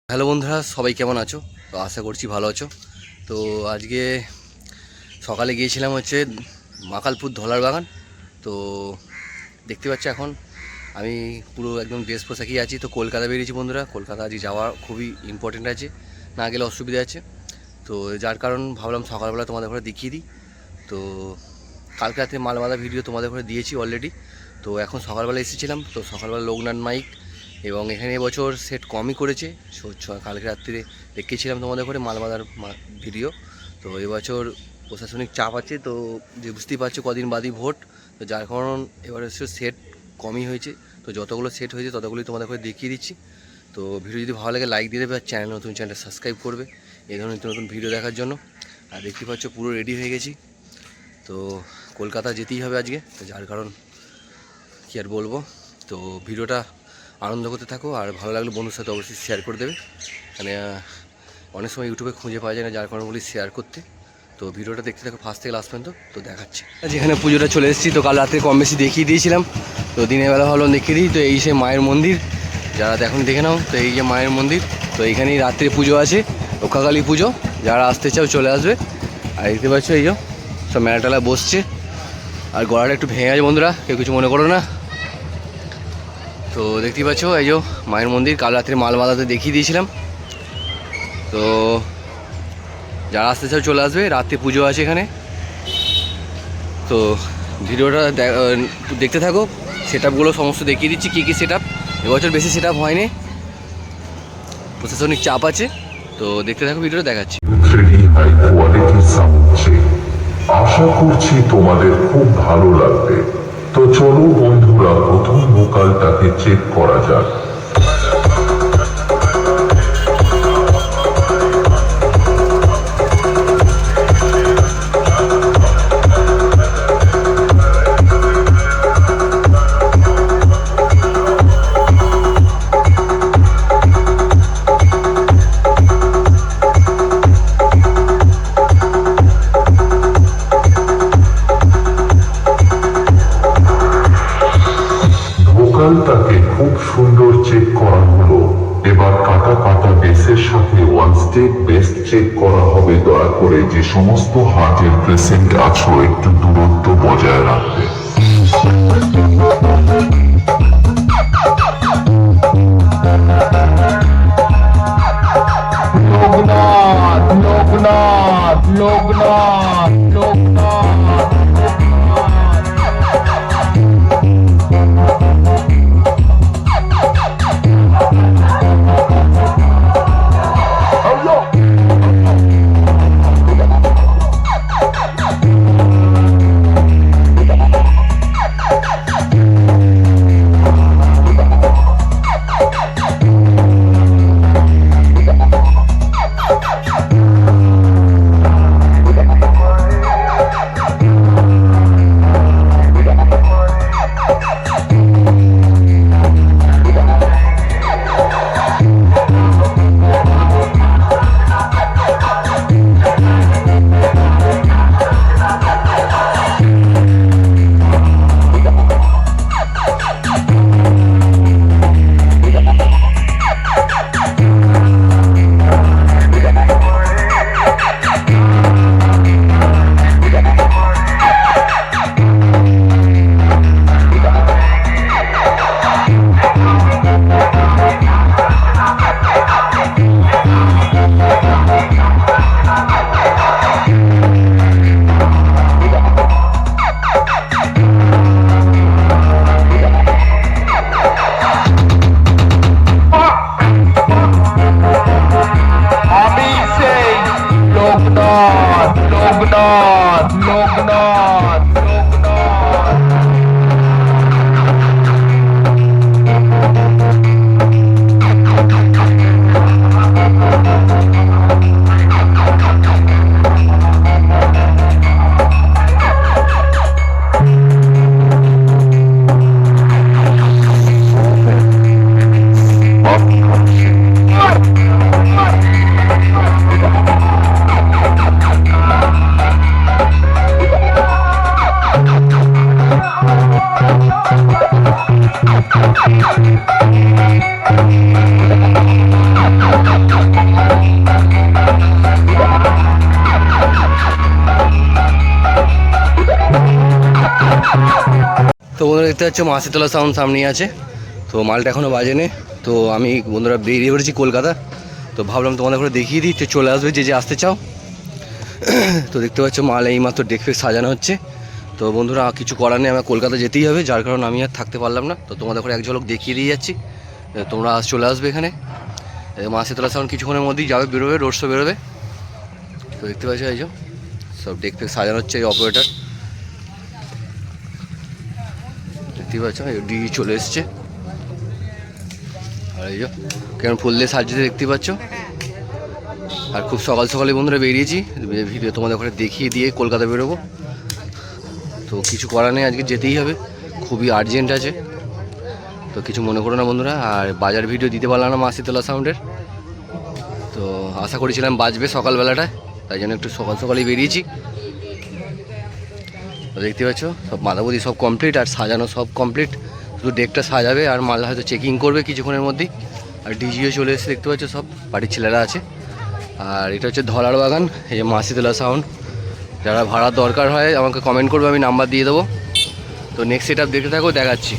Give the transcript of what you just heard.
Hello বন্ধুরা, সবাই কেমন আছো? তো আশা করছি ভালো আছো। তো আজকে সকালে গিয়েছিলাম হচ্ছে মাকালপুর ধলার বাগান। তো দেখতে পাচ্ছ এখন আমি পুরো একদম ড্রেস পোশাকই আছি। তো কলকাতা বেরিয়েছি বন্ধুরা, কলকাতা আজকে যাওয়া খুবই ইম্পর্টেন্ট আছে, না গেলে অসুবিধা আছে। তো যার কারণ ভাবলাম সকালবেলা তোমাদের ঘরে দেখিয়ে দিই। তো কালকে রাতে মাল বাঁধা ভিডিও তোমাদের ঘরে দিয়েছি অলরেডি। তো এখন সকালবেলা এসেছিলাম, তো সকালবেলা লোকনাথ মাইক এবং এখানে এবছর সেট কমই করেছে। কালকে রাত্রিরে দেখিয়েছিলাম তোমাদের ঘরে মাল বাঁধার ভিডিও। তো এবছর প্রশাসনিক চাপ আছে, তো যে বুঝতেই পারছো কদিন বাদই ভোট, তো যার কারণ এবারে সেট কমই হয়েছে। তো যতগুলো সেট হয়েছে ততগুলোই তোমাদের ঘরে দেখিয়ে দিচ্ছি। তো ভিডিও যদি ভালো লাগে লাইক দিয়ে দেবে, আর নতুন চ্যানেলটা সাবস্ক্রাইব করবে এই ধরনের নতুন নতুন ভিডিও দেখার জন্য। আর দেখতে পাচ্ছ পুরো রেডি হয়ে গেছি। তো কলকাতা যেতেই হবে আজকে, তো যার কারণ কী আর বলবো। তো ভিডিওটা আনন্দ করতে থাকো, আর ভালো লাগলে বন্ধুর সাথে অবশ্যই শেয়ার করে দেবে। মানে অনেক সময় ইউটিউবে খুঁজে পাওয়া যায় না, যার কারণে বলি শেয়ার করতে। তো ভিডিওটা দেখতে থাকো ফার্স্ট থেকে লাস্ট পর্যন্ত। তো দেখাচ্ছি যেখানে পুজোটা চলে এসেছি। তো কাল রাত্রে কম বেশি দেখিয়ে দিয়েছিলাম, তো দিনের বেলা ভালো দেখিয়ে দিই। তো এই সে মায়ের মন্দির, যারা এখন দেখে নাও। তো এই যে মায়ের মন্দির, তো এইখানেই রাত্রে পুজো আছে, রক্ষাকালী পুজো। যারা আসতে চাও চলে আসবে। আর দেখতে পাচ্ছ এই যে সব মেলাটালা বসছে, আর গলাটা একটু ভেঙে আছে বন্ধুরা, কেউ কিছু মনে করো না। তো দেখতেই পাচ্ছ এই যে মায়ের মন্দির, কাল রাত্রে মাল বাঁধাতে দেখিয়ে দিয়েছিলাম। তো যারা আসতে চাও চলে আসবে, রাত্রে পুজো আছে এখানে। তো ভিডিওটা দেখতে থাকো, সেট আপগুলো সমস্ত দেখিয়ে দিচ্ছি কী কী সেট আপ। এবছর বেশি সেট আপ হয়নি, প্রশাসনিক চাপ আছে। তো দেখতে থাকো, ভিডিওটা দেখাচ্ছি। আশা করছি তোমাদের খুব ভালো লাগবে। তো চলো বন্ধুরা, প্রথম ভোকালটাকে চেক করা যাক। ভোকালটাকে খুব সুন্দর চেক করা হলো। এবার কাটা কাটা বেসের সাথে ওয়ান স্টেপ বেস চেক করা হবে। দয়া করে যে সমস্ত হার্টের পেশেন্ট আছো একটু দূরত্ব বজায় রাখবে। লোকনাথ লোকনাথ লোকনাথ লোকনাথ দেখতে পাচ্ছ মাসিতলা সাউন্ড সামনেই আছে। তো মালটা এখনও বাজেনি। তো আমি বন্ধুরা বেরিয়ে পড়েছি কলকাতা। তো ভাবলাম তোমাদের করে দেখিয়ে দিই, তো চলে আসবে যে যে আসতে চাও। তো দেখতে পাচ্ছ মাল এইমাত্র ডেক ফেক সাজানো হচ্ছে। তো বন্ধুরা কিছু করার নেই, আমার কলকাতা যেতেই হবে, যার কারণে আমি আর থাকতে পারলাম না। তো তোমাদের করে এক ঝলক দেখিয়ে দিয়ে যাচ্ছি, তোমরা চলে আসবে এখানে। মাসিতলা সাউন্ড কিছুক্ষণের মধ্যেই যাবে, বেরোবে, রোড শো বেরোবে। তো দেখতে পাচ্ছ এই যে সব ডেক ফেক সাজানো হচ্ছে, এই অপারেটার দেখতে পাচ্ছ, ডি চলে এসছে। আর এই যে কেমন ফুল দিয়ে সাজিয়ে দেখতে পাচ্ছ। আর খুব সকাল সকালে বন্ধুরা বেরিয়েছি, ভিডিও তোমাদের ওখানে দেখিয়ে দিয়ে কলকাতা বেরোবো। তো কিছু করার নেই, আজকে যেতেই হবে, খুবই আর্জেন্ট আছে। তো কিছু মনে করো না বন্ধুরা। আর বাজার ভিডিও দিতে পারলাম না মাসিতলা সাউন্ডের, তো আশা করেছিলাম বাজবে সকালবেলাটায়, তাই জন্য একটু সকাল সকালেই বেরিয়েছি। তো দেখতে পাচ্ছ সব মাদাবদি সব কমপ্লিট, আর সাজানো সব কমপ্লিট, শুধু ডেকটা সাজাবে আর মাল হয়তো চেকিং করবে কিছুক্ষণের মধ্যেই। আর ডিজিও চলে এসে দেখতে পাচ্ছ, সব বাড়ির ছেলেরা আছে। আর এটা হচ্ছে ধলার বাগান, এই যে মাসিতলা সাউন্ড। যারা ভাড়ার দরকার হয় আমাকে কমেন্ট করবে, আমি নাম্বার দিয়ে দেবো। তো নেক্সট সেট আপ দেখতে থাকো, দেখাচ্ছি।